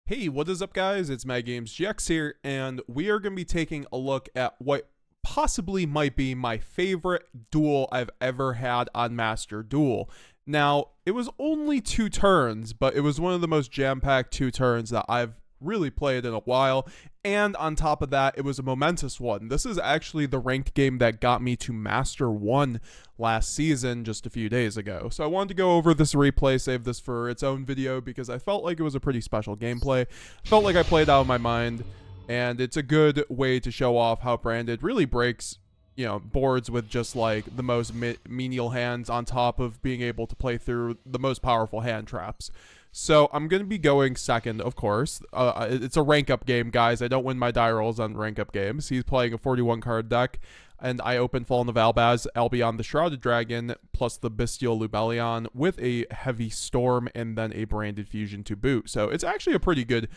Hey, what is up, guys? It's METAGAMESGX here, and we are going to be taking a look at what possibly might be my favorite duel I've ever had on Master Duel. Now, it was only 2 turns, but it was one of the most jam-packed 2 turns that I've really played in a while, and on top of that, it was a momentous one. This is actually the ranked game that got me to Master 1 last season just a few days ago. So I wanted to go over this replay, save this for its own video, because I felt like it was a pretty special gameplay. I felt like I played out of my mind, and it's a good way to show off how Branded really breaks, you know, boards with just like the most menial hands on top of being able to play through the most powerful hand traps. So I'm going to be going second, of course. It's a rank up game, guys. I don't win my die rolls on rank up games. He's playing a 41 card deck, and I open Fallen of Albaz, Albion the Shrouded Dragon, plus the Bestial Lubellion with a Heavy Storm, and then a Branded Fusion to boot. So it's actually a pretty good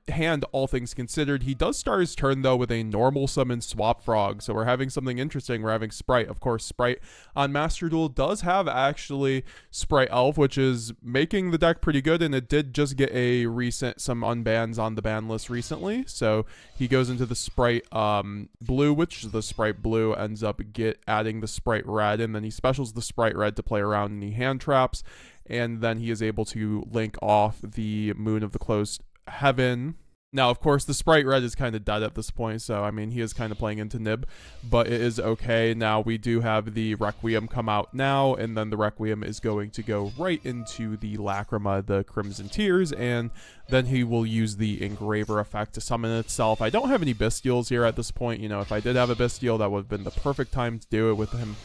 hand, all things considered. He does start his turn, though, with a normal summon Swap Frog. So we're having something interesting. We're having Sprite. Of course, Sprite on Master Duel does have actually Sprite Elf, which is making the deck pretty good, and it did just get some unbans on the ban list recently. So he goes into the Sprite Blue, which is the Sprite Blue ends up adding the Sprite Red, and then he specials the Sprite Red to play around any hand traps, and then he is able to link off the Moon of the Closed Heaven. Now, of course, the Sprite Red is kind of dead at this point, so, I mean, he is kind of playing into Nib, but it is okay. Now, we do have the Requiem come out now, and then the Requiem is going to go right into the Lacrima, the Crimson Tears, and then he will use the Engraver effect to summon itself. I don't have any Bestials here at this point. You know, if I did have a Bestial, that would have been the perfect time to do it with him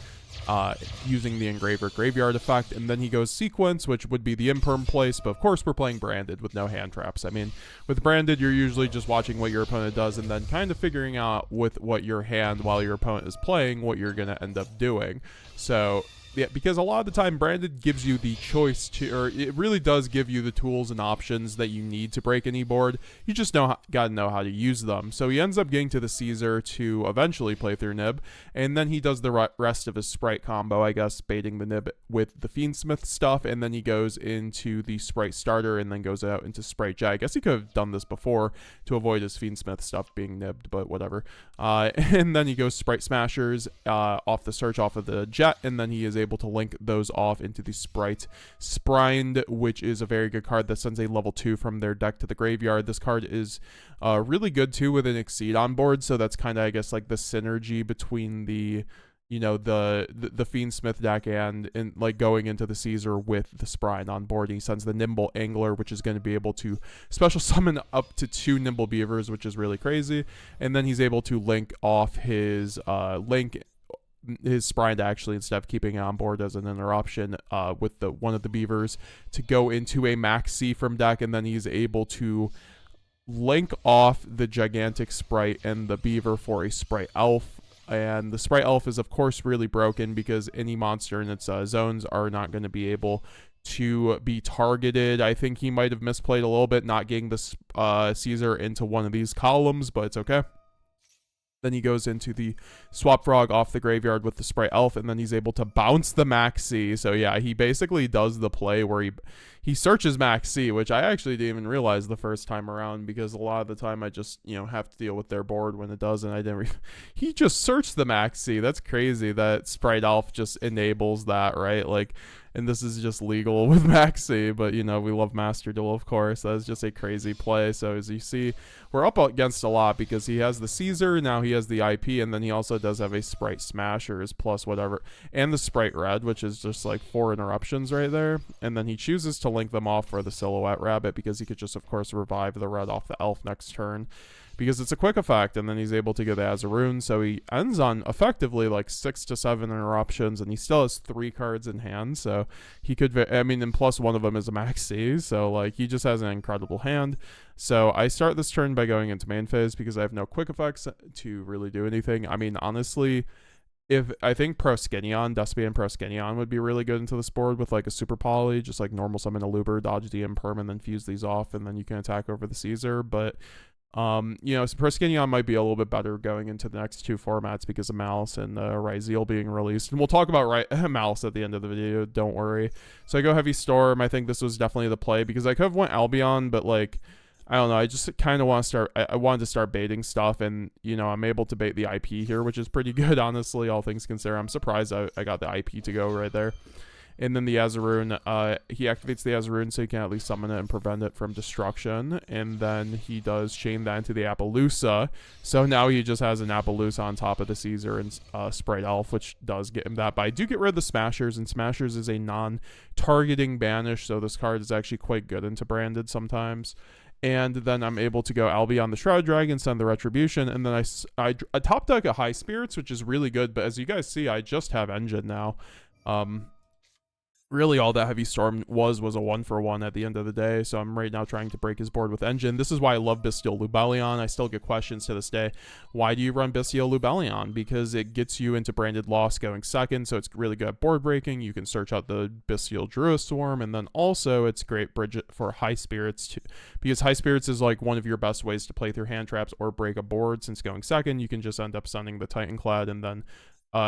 using the Engraver Graveyard effect, and then he goes Sequence, which would be the Imperm place, but of course we're playing Branded with no hand traps. I mean, with Branded, you're usually just watching what your opponent does and then kind of figuring out with what your hand while your opponent is playing what you're going to end up doing. So yeah, because a lot of the time Branded gives you the choice to, or it really does give you the tools and options that you need to break any board. You just gotta know how to use them. So he ends up getting to the Caesar to eventually play through Nib, and then he does the rest of his Sprite combo, I guess, baiting the Nib with the Fiendsmith stuff, and then he goes into the Sprite starter and then goes out into Sprite Jet. I guess he could have done this before to avoid his Fiendsmith stuff being nibbed, but whatever. And then he goes Sprite Smashers off the search off of the Jet, and then he is able to link those off into the Sprite Sprined, which is a very good card that sends a level 2 from their deck to the graveyard. This card is really good too with an Exceed on board, so that's kind of, I guess, like the synergy between the, you know, the Fiendsmith deck and like going into the Caesar with the Sprine on board. He sends the Nimble Angler, which is going to be able to special summon up to 2 Nimble Beavers, which is really crazy, and then he's able to link off his his Sprine actually, instead of keeping it on board as an interruption with one of the Beavers, to go into a Maxi from deck, and then he's able to link off the Gigantic Sprite and the Beaver for a Sprite Elf. And the Sprite Elf is, of course, really broken because any monster in its zones are not going to be able to be targeted. I think he might have misplayed a little bit, not getting this Caesar into one of these columns, but it's okay. Then he goes into the Swap Frog off the graveyard with the Sprite Elf, and then he's able to bounce the Maxi. So yeah, he basically does the play where he searches Maxi, which I actually didn't even realize the first time around, because a lot of the time I just, you know, have to deal with their board when it does, and I didn't he just searched the Maxi. That's crazy that Sprite Elf just enables that, right? Like, and this is just legal with Maxi, but, you know, we love Master Duel, of course. That's just a crazy play. So as you see, we're up against a lot because he has the Caesar, now he has the IP, and then he also does have a Sprite Smashers plus whatever, and the Sprite Red, which is just like 4 interruptions right there. And then he chooses to link them off for the Silhouette Rabbit because he could just, of course, revive the red off the Elf next turn, because it's a quick effect, and then he's able to get the Azaroon, so he ends on effectively like 6 to 7 interruptions, and he still has 3 cards in hand, so he could, I mean, and plus one of them is a Maxi, so like he just has an incredible hand. So I start this turn by going into main phase because I have no quick effects to really do anything. I mean, honestly, I think Proskinion, Despia and Proskinion would be really good into this board with like a Super Poly, just like normal summon a Luber, dodge the Imperm, and then fuse these off, and then you can attack over the Caesar, but you know, Proskinion might be a little bit better going into the next 2 formats because of Maliss and Ryzeal being released. And we'll talk about Maliss at the end of the video, don't worry. So I go Heavy Storm. I think this was definitely the play because I could have went Albion, but like I don't know. I just kind of want to start. I wanted to start baiting stuff, and I'm able to bait the IP here, which is pretty good, honestly. All things considered, I'm surprised I got the IP to go right there. And then the Azaroon, he activates the Azaroon so he can at least summon it and prevent it from destruction. And then he does chain that into the Appaloosa. So now he just has an Appaloosa on top of the Caesar and Sprite Elf, which does get him that. But I do get rid of the Smashers, and Smashers is a non-targeting banish, so this card is actually quite good into Branded sometimes. And then I'm able to go Albion the Shroud Dragon, send the Retribution, and then I top deck a High Spirits, which is really good. But as you guys see, I just have Engine now. Really all that Heavy Storm was a 1-for-1 at the end of the day, so I'm right now trying to break his board with Engine. This is why I love Bestial Lubellion. I still get questions to this day. Why do you run Bestial Lubellion? Because it gets you into Branded Loss going second, so it's really good at board breaking. You can search out the Bestial Druid Swarm, and then also it's great bridge for High Spirits too, because High Spirits is like one of your best ways to play through hand traps or break a board. Since going second, you can just end up sending the Titanclad, and then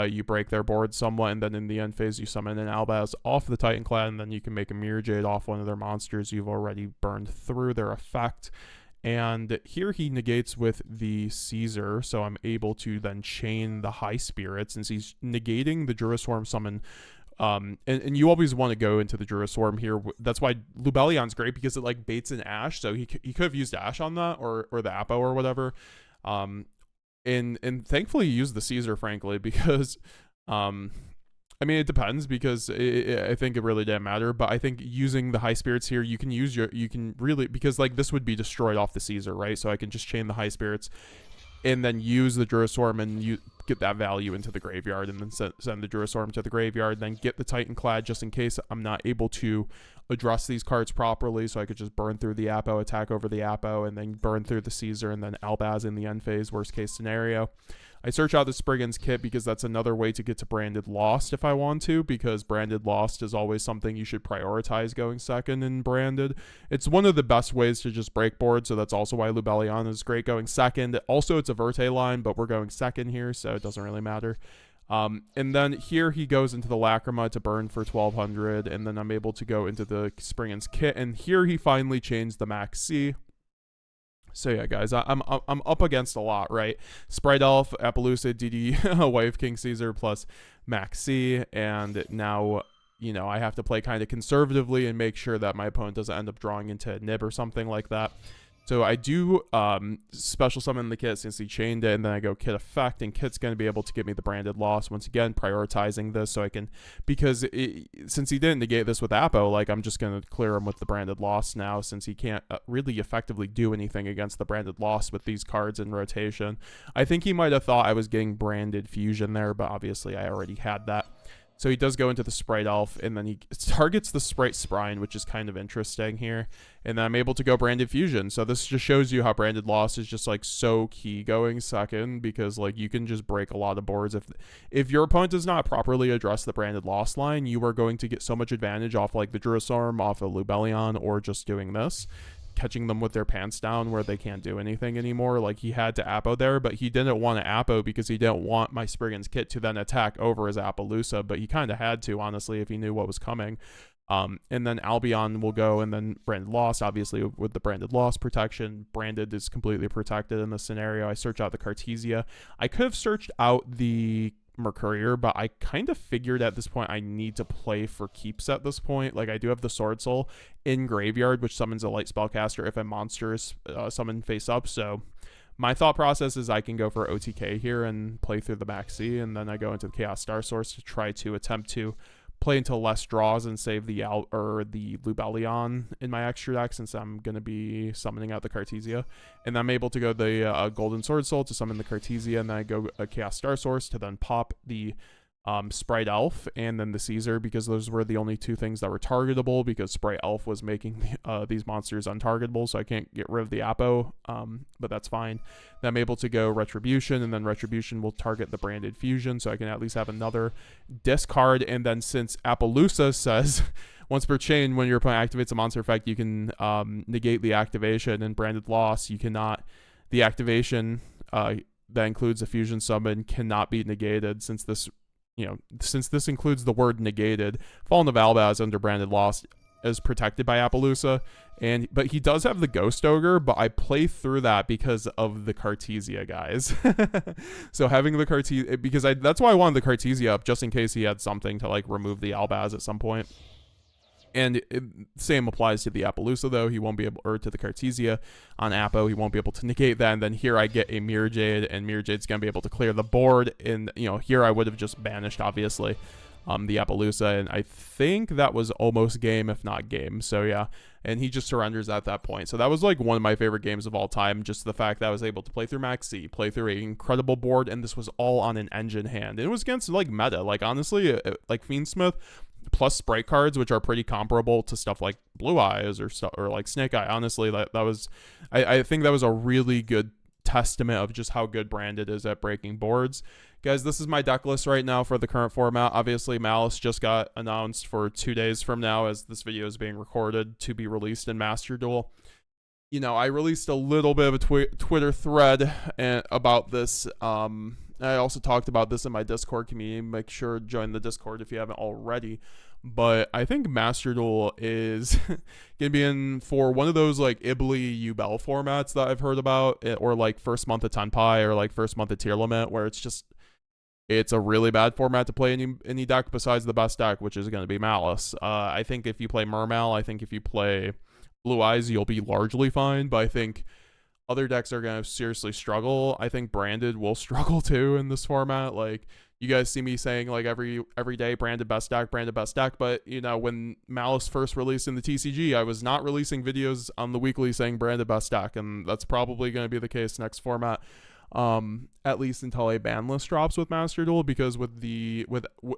you break their board somewhat, and then in the end phase you summon an Albaz off the Titanclad, and then you can make a Mirror Jade off one of their monsters you've already burned through their effect. And here he negates with the Caesar, so I'm able to then chain the High Spirit since he's negating the Druiswarm summon. And you always want to go into the Druiswarm here. That's why Lubellion's great, because it like baits an Ash, so he could have used Ash on that or the Apo or whatever. And thankfully he used the Caesar, frankly, because I mean, it depends, because I think it really didn't matter. But I think using the High Spirits here, you can really, because like this would be destroyed off the Caesar, right? So I can just chain the High Spirits and then use the Druiswarm and you get that value into the graveyard, and then send the Druiswarm to the graveyard, then get the Titanclad just in case I'm not able to address these cards properly, so I could just burn through the Apo, attack over the Apo, and then burn through the Caesar, and then Albaz in the end phase, worst case scenario. I search out the Spriggan's Kit because that's another way to get to Branded Lost if I want to, because Branded Lost is always something you should prioritize going second in Branded. It's one of the best ways to just break board, so that's also why Lubellion is great going second. Also, it's a Verte line, but we're going second here, so it doesn't really matter. And then here he goes into the Lacrima to burn for 1200, and then I'm able to go into the Spriggan's Kit, and here he finally chains the Max C. So yeah, guys, I'm up against a lot, right? Sprite Elf, Appaloosa, DD, Wife King Caesar plus Max C, and now I have to play kind of conservatively and make sure that my opponent doesn't end up drawing into a Nib or something like that. So I do special summon the Kit since he chained it, and then I go Kit Effect, and Kit's going to be able to give me the Branded Loss. Once again, prioritizing this so I can, because since he didn't negate this with Apo, like I'm just going to clear him with the Branded Loss now, since he can't really effectively do anything against the Branded Loss with these cards in rotation. I think he might have thought I was getting Branded Fusion there, but obviously I already had that. So he does go into the Sprite Elf, and then he targets the Sprite Sprine, which is kind of interesting here. And then I'm able to go Branded Fusion. So this just shows you how Branded Loss is just like so key going second, because like you can just break a lot of boards. If your opponent does not properly address the Branded Loss line, you are going to get so much advantage off like the Druiswarm, off of Lubellion, or just doing this, catching them with their pants down where they can't do anything anymore. Like he had to Apo there, but he didn't want to Apo because he didn't want my Spriggan's Kit to then attack over his Appaloosa, but he kind of had to, honestly, if he knew what was coming. And then Albion will go, and then Branded Loss, obviously with the Branded Loss protection. Branded is completely protected in this scenario. I search out the Cartesia. I could have searched out the Mercurier, but I kind of figured at this point I need to play for keeps at this point. Like I do have the Sword Soul in graveyard, which summons a light spellcaster if a monster is summoned face up. So my thought process is I can go for OTK here and play through the Maxi, and then I go into the Chaos Star Source to try to attempt to play into less draws and save the Lubellion in my extra deck, since I'm going to be summoning out the Cartesia. And I'm able to go the Golden Sword Soul to summon the Cartesia, and then I go a Chaos Star Source to then pop the Sprite Elf and then the Caesar, because those were the only two things that were targetable, because Sprite Elf was making these monsters untargetable, so I can't get rid of the Apo, but that's fine. Then I'm able to go Retribution, and then Retribution will target the Branded Fusion, so I can at least have another discard. And then since Appaloosa says once per chain, when your opponent activates a monster effect, you can negate the activation, and Branded Loss, you cannot, the activation that includes a fusion summon cannot be negated, since this includes the word negated. Fallen of Albaz under Branded Loss is protected by Appaloosa, but he does have the Ghost Ogre, but I play through that because of the Cartesia guys. So having the Cartesia, because that's why I wanted the Cartesia up, just in case he had something to like remove the Albaz at some point. And same applies to the Appaloosa, though. He won't be able, or to the Cartesia on Appo, he won't be able to negate that. And then here I get a Mirror Jade, and Mirror Jade's going to be able to clear the board. And, you know, here I would have just banished, obviously, the Appaloosa. And I think that was almost game, if not game. So, yeah. And he just surrenders at that point. So that was, like, one of my favorite games of all time. Just the fact that I was able to play through Max C, play through an incredible board, and this was all on an engine hand. And it was against, like, meta. Like, honestly, like, Fiendsmith plus Sprite cards, which are pretty comparable to stuff like Blue Eyes or like Snake Eye. Honestly, that was, I think that was a really good testament of just how good Branded is at breaking boards. Guys, this is my deck list right now for the current format. Obviously, Maliss just got announced for 2 days from now, as this video is being recorded, to be released in Master Duel. You know, I released a little bit of a Twitter thread about this. I also talked about this in my Discord community. Make sure to join the Discord if you haven't already. But I think Master Duel is going to be in for one of those like Ibly Ubel formats that I've heard about, or like first month of Tenpai, or like first month of Tier Limit, where it's a really bad format to play any deck besides the best deck, which is going to be Maliss. I think if you play Mermal, I think if you play Blue Eyes, you'll be largely fine. But I think other decks are going to seriously struggle. I think Branded will struggle too in this format. Like, you guys see me saying like every day, Branded best deck, but you know, when Maliss first released in the TCG, I was not releasing videos on the weekly saying Branded best deck, and that's probably going to be the case next format, at least until a ban list drops with Master Duel, because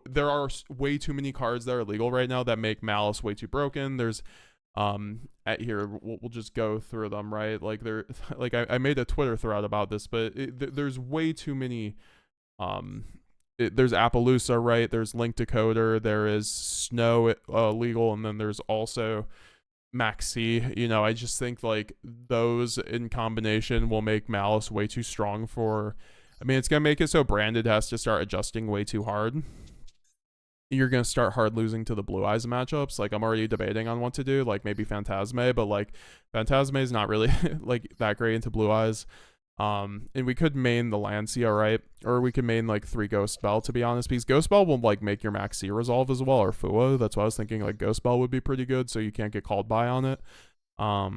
there are way too many cards that are legal right now that make Maliss way too broken. There's at here we'll just go through them, right? Like I made a Twitter thread about this, but there's way too many. There's Appaloosa, right? There's Link Decoder, there is Snow legal, and then there's also Maxi. You know, I just think like those in combination will make Maliss way too strong for. I mean, it's gonna make it so Branded has to start adjusting way too hard. You're going to start hard losing to the Blue Eyes matchups. Like, I'm already debating on what to do, like maybe Phantasme, but like Phantasme is not really like that great into Blue Eyes. And we could main the Lancia, right? Or we could main like 3 Ghost Bell, to be honest, because Ghost Bell will like make your Max C resolve as well, or Fua. That's what I was thinking, like Ghost Bell would be pretty good, so you can't get called by on it. I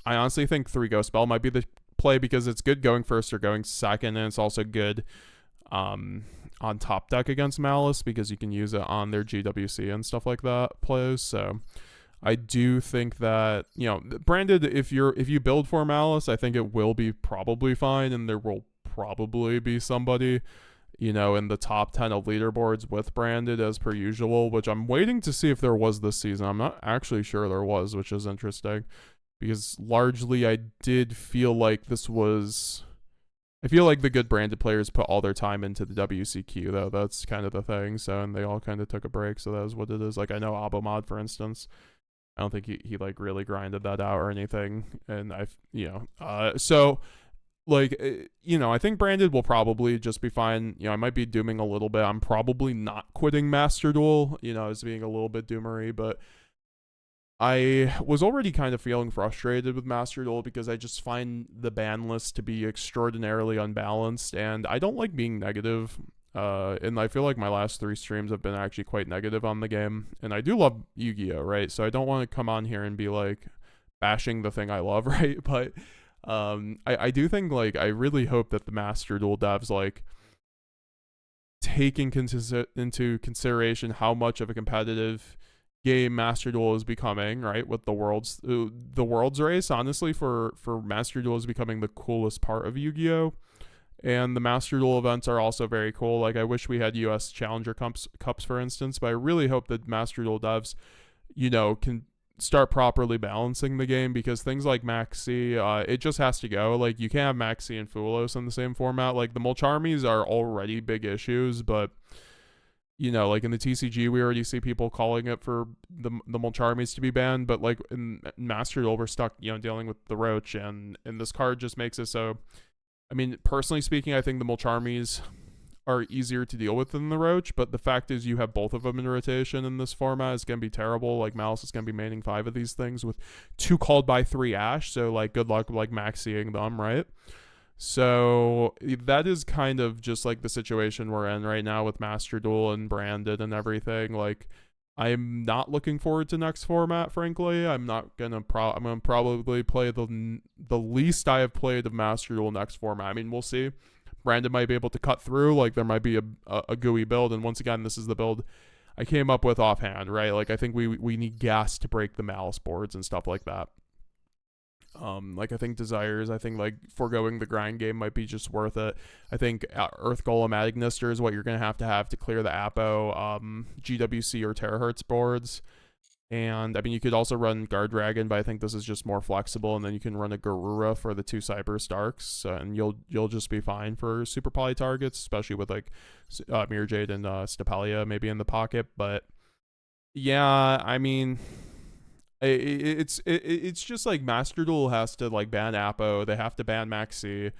honestly think 3 Ghost Bell might be the play, because it's good going first or going second, and it's also good on top deck against Maliss, because you can use it on their GWC and stuff like that plays. So I do think that, you know, Branded, if you build for Maliss, I think it will be probably fine, and there will probably be somebody, you know, in the top 10 of leaderboards with Branded as per usual, which I'm waiting to see if there was this season. I'm not actually sure there was, which is interesting, because largely I did feel like I feel like the good Branded players put all their time into the WCQ, though. That's kind of the thing. So, and they all kind of took a break. So that is what it is. Like, I know Abomod, for instance, I don't think he like really grinded that out or anything. And so like, you know, I think Branded will probably just be fine. You know, I might be dooming a little bit. I'm probably not quitting Master Duel, you know, as being a little bit doomery, but I was already kind of feeling frustrated with Master Duel, because I just find the ban list to be extraordinarily unbalanced, and I don't like being negative. And I feel like my last 3 streams have been actually quite negative on the game, and I do love Yu-Gi-Oh, right? So I don't want to come on here and be like bashing the thing I love, right? But I do think, like, I really hope that the Master Duel devs like take into consideration how much of a competitive game Master Duel is becoming, right? With the world's race, honestly, for Master Duel is becoming the coolest part of Yu-Gi-Oh! And the Master Duel events are also very cool. Like, I wish we had US Challenger Cups, for instance, but I really hope that Master Duel devs, you know, can start properly balancing the game, because things like Max C, it just has to go. Like, you can't have Max C and Fulos in the same format. Like, the Mulcharmies are already big issues, but you know, like in the TCG, we already see people calling it for the Mulcharmies to be banned, but like in Master Duel, we're stuck, you know, dealing with the Roach, and this card just makes it so. I mean, personally speaking, I think the Mulcharmies are easier to deal with than the Roach, but the fact is you have both of them in rotation in this format is going to be terrible. Like, Maliss is going to be maining 5 of these things with 2 called by 3 Ash, so, like, good luck, like, maxing them, right? So that is kind of just, like, the situation we're in right now with Master Duel and Branded and everything. Like, I'm not looking forward to next format, frankly. I'm gonna probably play the least I have played of Master Duel next format. I mean, we'll see. Brandon might be able to cut through. Like, there might be a gooey build, and once again, this is the build I came up with offhand, right? Like, I think we need gas to break the Maliss boards and stuff like that. Like, I think Desires, I think, like, foregoing the grind game might be just worth it. I think Earth Golem Agnister is what you're going to have to clear the Apo, GWC or Terahertz boards. And, I mean, you could also run Guard Dragon, but I think this is just more flexible, and then you can run a Garura for the 2 Cyber Starks, and you'll just be fine for Super Poly targets, especially with, like, Mirror Jade and Stapelia maybe in the pocket. But, yeah, I mean, it's just, like, Master Duel has to, like, ban Apo, they have to ban Maxi,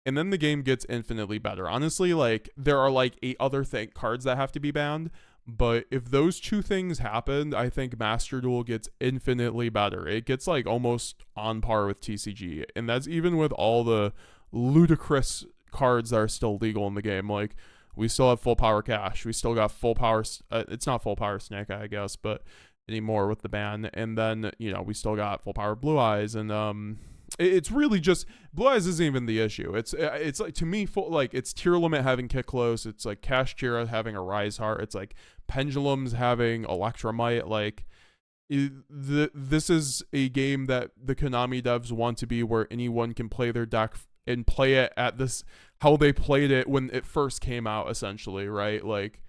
and then the game gets infinitely better. Honestly, like, there are, like, 8 other cards that have to be banned, but if those 2 things happened, I think Master Duel gets infinitely better. It gets, like, almost on par with TCG, and that's even with all the ludicrous cards that are still legal in the game. Like, we still have full power Cash, we still got full power, it's not full power Snake, I guess, but anymore with the ban, and then, you know, we still got full power Blue Eyes, and it's really just Blue Eyes isn't even the issue. It's like, to me, like, it's Tier Limit having Kick Close, it's like Cash Jira having a Rise Heart, it's like Pendulums having Electromite. Like, this is a game that the Konami devs want to be, where anyone can play their deck and play it at this how they played it when it first came out, essentially, right? Like,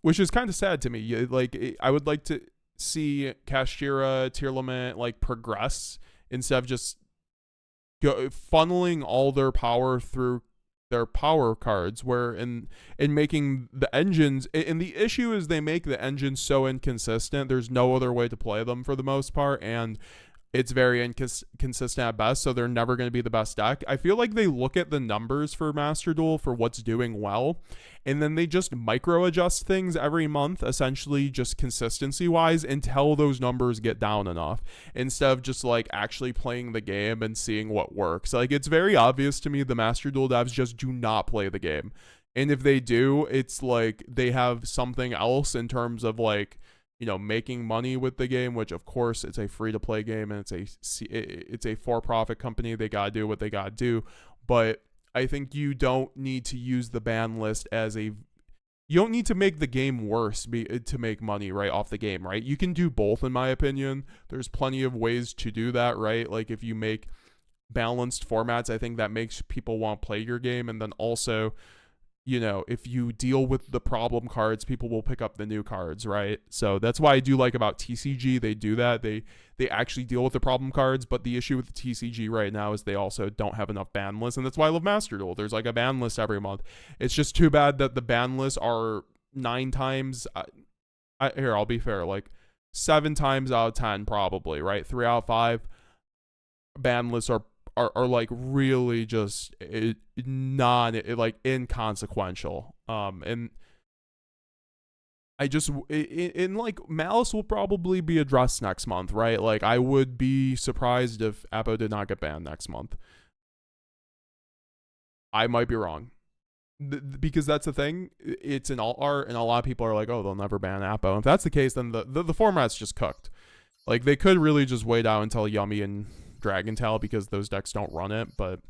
which is kind of sad to me. Like, I would like to see Cash Jira, Tier Limit, like, progress instead of just funneling all their power through their power cards, where in making the engines, and the issue is they make the engines so inconsistent, there's no other way to play them for the most part, and it's very inconsistent at best, so they're never going to be the best deck. I feel like they look at the numbers for Master Duel for what's doing well, and then they just micro adjust things every month, essentially just consistency wise, until those numbers get down enough, instead of just, like, actually playing the game and seeing what works. Like, it's very obvious to me the Master Duel devs just do not play the game, and if they do, it's like they have something else in terms of, like, you know, making money with the game, which, of course, it's a free-to-play game, and it's a for-profit company. They gotta do what they gotta do, but I think you don't need to use the ban list as you don't need to make the game worse to make money right off the game, right? You can do both, in my opinion. There's plenty of ways to do that, right? Like, if you make balanced formats, I think that makes people want to play your game, and then also, you know, if you deal with the problem cards, people will pick up the new cards, right? So that's why I do like about TCG. They do that. They actually deal with the problem cards, but the issue with the TCG right now is they also don't have enough ban lists, and that's why I love Master Duel. There's, like, a ban list every month. It's just too bad that the ban lists are 9 times... here, I'll be fair. Like, 7 times out of 10, probably, right? 3 out of 5 ban lists are like really just like inconsequential. And I just in like Maliss will probably be addressed next month, right? Like, I would be surprised if Apo did not get banned next month. I might be wrong, because that's the thing. It's an alt art, and a lot of people are like, oh, they'll never ban Apo. If that's the case, then the format's just cooked. Like, they could really just wait out until Yummy and Dragon Tail, because those decks don't run it, but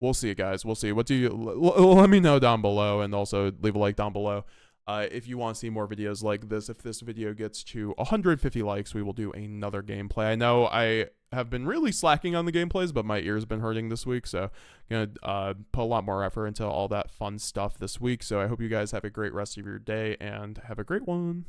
we'll see, guys. We'll see. What do you let me know down below, and also leave a like down below if you want to see more videos like this. If this video gets to 150 likes, we will do another gameplay. I know I have been really slacking on the gameplays, but my ear's been hurting this week, so I'm gonna put a lot more effort into all that fun stuff this week. So I hope you guys have a great rest of your day, and have a great one.